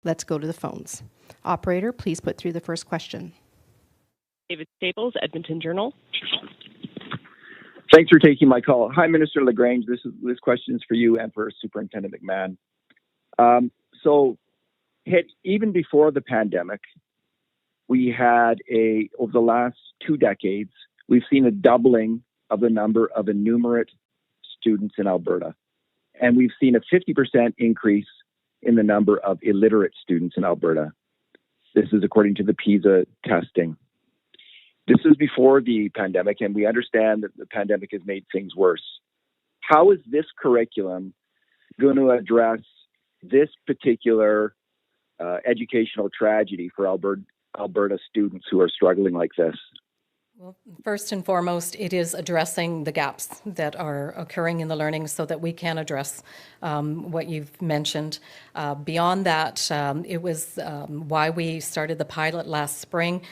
Let's go to the phones. Operator, please put through the first question. David Staples, Edmonton Journal. Thanks for taking my call. Hi, Minister LaGrange. This question is for you and for Superintendent McMahon. Even before the pandemic, we had over the last 2 decades, we've seen a doubling of the number of enumerate students in Alberta. And we've seen a 50% increase in the number of illiterate students in Alberta. This is according to the PISA testing. This is before the pandemic, and we understand that the pandemic has made things worse. How is this curriculum going to address this particular educational tragedy for Alberta students who are struggling like this? Well, first and foremost, it is addressing the gaps that are occurring in the learning so that we can address what you've mentioned. Beyond that, it was why we started the pilot last spring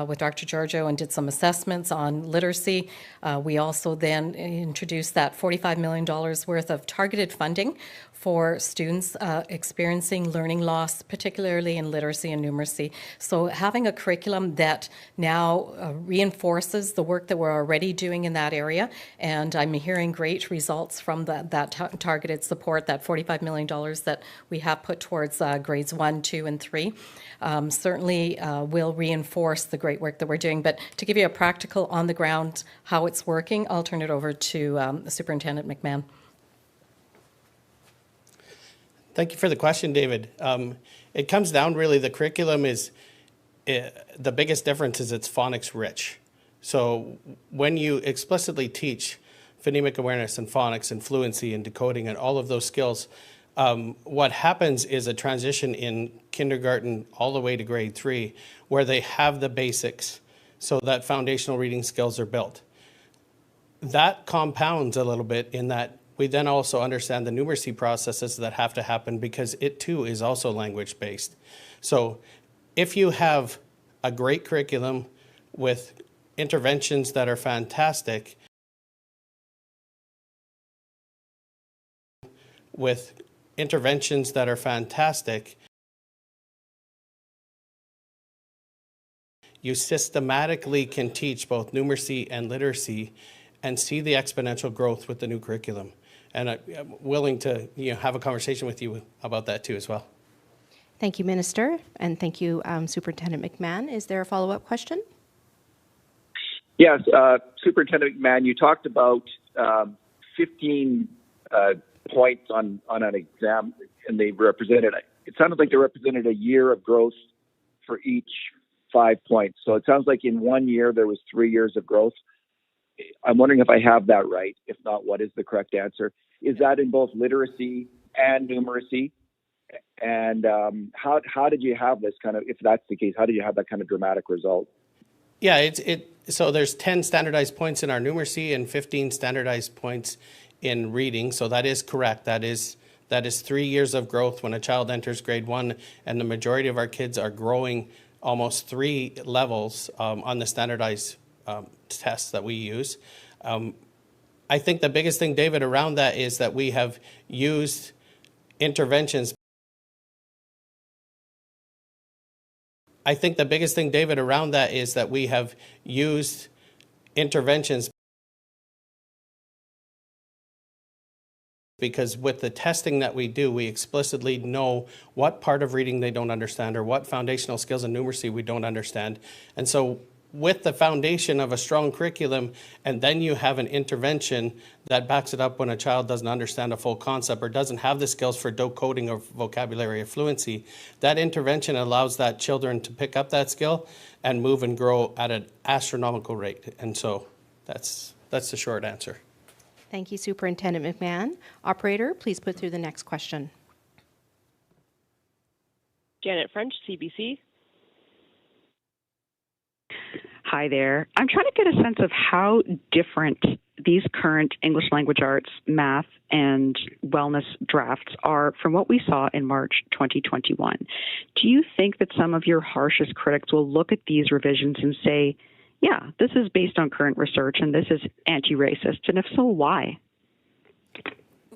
with Dr. Giorgio and did some assessments on literacy. We also then introduced that $45 million worth of targeted funding for students experiencing learning loss, particularly in literacy and numeracy. So having a curriculum that now reinforces the work that we're already doing in that area, and I'm hearing great results from that targeted support, that $45 million that we have put towards grades 1, 2, and 3, certainly will reinforce the great work that we're doing. But to give you a practical on the ground how it's working, I'll turn it over to Superintendent McMahon. Thank you for the question, David. It comes down really, the curriculum is, the biggest difference is it's phonics rich. So when you explicitly teach phonemic awareness and phonics and fluency and decoding and all of those skills, what happens is a transition in kindergarten all the way to grade 3 where they have the basics so that foundational reading skills are built. That compounds a little bit in that we then also understand the numeracy processes that have to happen because it too is also language based. So if you have a great curriculum with interventions that are fantastic, you systematically can teach both numeracy and literacy and see the exponential growth with the new curriculum. And I'm willing to have a conversation with you about that too as well. Thank you, Minister, and thank you, Superintendent McMahon. Is there a follow-up question? Yes, Superintendent McMahon, you talked about 15 points on an exam, and it sounded like they represented a year of growth for each 5 points. So it sounds like in 1 year there was 3 years of growth. I'm wondering if I have that right. If not, what is the correct answer? Is that in both literacy and numeracy? And how did you have this kind of, if that's the case, how did you have that kind of dramatic result? Yeah, so there's 10 standardized points in our numeracy and 15 standardized points in reading. So that is correct. That is 3 years of growth when a child enters grade 1, and the majority of our kids are growing almost 3 levels on the standardized tests that we use. I think the biggest thing, David, around that is that we have used interventions. Because with the testing that we do, we explicitly know what part of reading they don't understand or what foundational skills in numeracy we don't understand. And so with the foundation of a strong curriculum, and then you have an intervention that backs it up when a child doesn't understand a full concept or doesn't have the skills for decoding or vocabulary or fluency, that intervention allows that children to pick up that skill and move and grow at an astronomical rate. And so that's the short answer. Thank you, Superintendent McMahon. Operator, please put through the next question. Janet French, CBC. Hi there. I'm trying to get a sense of how different these current English language arts, math, and wellness drafts are from what we saw in March 2021. Do you think that some of your harshest critics will look at these revisions and say, yeah, this is based on current research and this is anti-racist, and if so, why?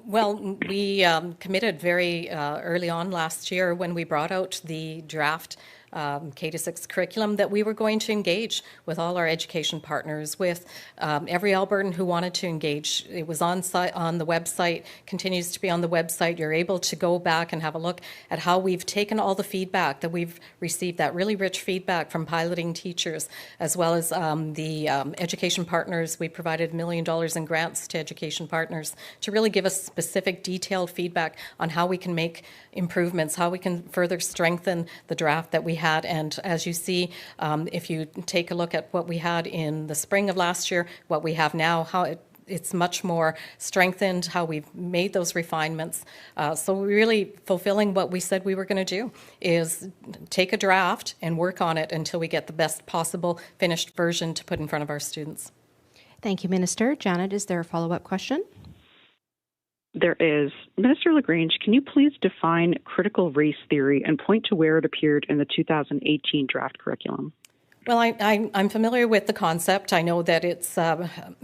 Well, we committed very early on last year when we brought out the draft K-6 curriculum that we were going to engage with all our education partners, with every Albertan who wanted to engage. It was on the website, continues to be on the website. You're able to go back and have a look at how we've taken all the feedback that we've received, that really rich feedback from piloting teachers, as well as the education partners. We provided $1 million in grants to education partners to really give us specific, detailed feedback on how we can make improvements, how we can further strengthen the draft that we had. And as you see, if you take a look at what we had in the spring of last year, what we have now, how it's much more strengthened, how we've made those refinements. So really fulfilling what we said we were going to do is take a draft and work on it until we get the best possible finished version to put in front of our students. Thank you, Minister. Janet, is there a follow-up question? There is. Minister LaGrange, can you please define critical race theory and point to where it appeared in the 2018 draft curriculum? Well, I'm familiar with the concept. I know that it's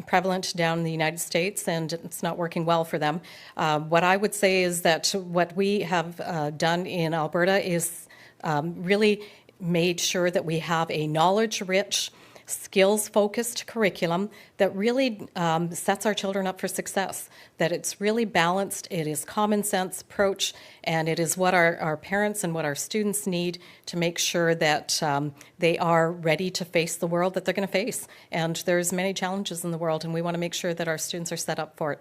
prevalent down in the United States and it's not working well for them. What I would say is that what we have done in Alberta is really made sure that we have a knowledge-rich, skills-focused curriculum that really sets our children up for success, that it's really balanced, it is common sense approach, and it is what our parents and what our students need to make sure that they are ready to face the world that they're going to face. And there's many challenges in the world, and we want to make sure that our students are set up for it.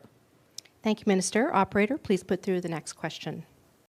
Thank you, Minister. Operator, please put through the next question.